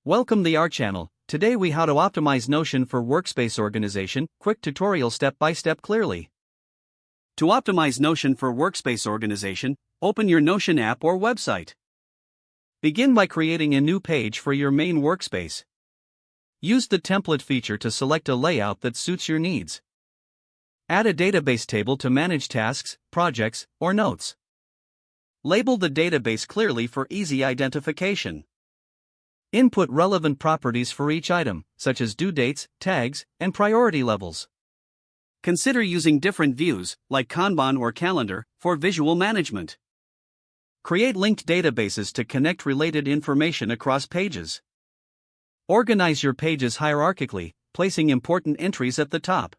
Welcome to our channel. Today we how to optimize Notion for workspace organization, quick tutorial step by step clearly. To optimize Notion for workspace organization, open your Notion app or website. Begin by creating a new page for your main workspace. Use the template feature to select a layout that suits your needs. Add a database table to manage tasks, projects, or notes. Label the database clearly for easy identification. Input relevant properties for each item, such as due dates, tags, and priority levels. Consider using different views, like Kanban or calendar, for visual management. Create linked databases to connect related information across pages. Organize your pages hierarchically, placing important entries at the top.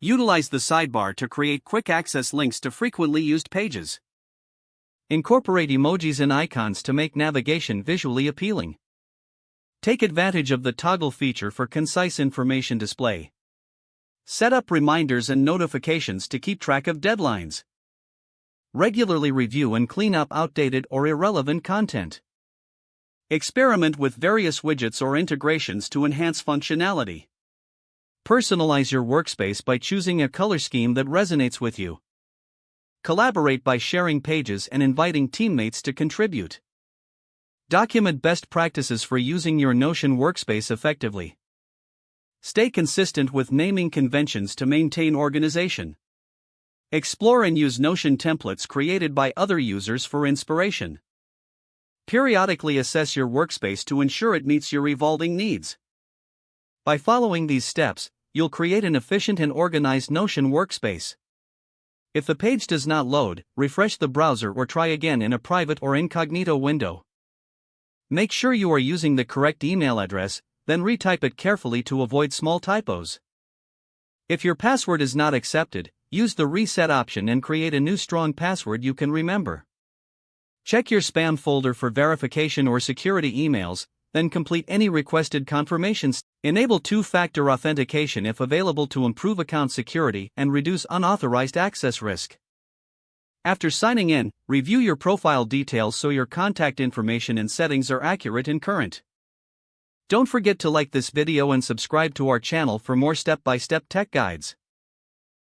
Utilize the sidebar to create quick access links to frequently used pages. Incorporate emojis and icons to make navigation visually appealing. Take advantage of the toggle feature for concise information display. Set up reminders and notifications to keep track of deadlines. Regularly review and clean up outdated or irrelevant content. Experiment with various widgets or integrations to enhance functionality. Personalize your workspace by choosing a color scheme that resonates with you. Collaborate by sharing pages and inviting teammates to contribute. Document best practices for using your Notion workspace effectively. Stay consistent with naming conventions to maintain organization. Explore and use Notion templates created by other users for inspiration. Periodically assess your workspace to ensure it meets your evolving needs. By following these steps, you'll create an efficient and organized Notion workspace. If the page does not load, refresh the browser or try again in a private or incognito window. Make sure you are using the correct email address, then retype it carefully to avoid small typos. If your password is not accepted, use the reset option and create a new strong password you can remember. Check your spam folder for verification or security emails, then complete any requested confirmations. Enable two-factor authentication if available to improve account security and reduce unauthorized access risk. After signing in, review your profile details so your contact information and settings are accurate and current. Don't forget to like this video and subscribe to our channel for more step-by-step tech guides.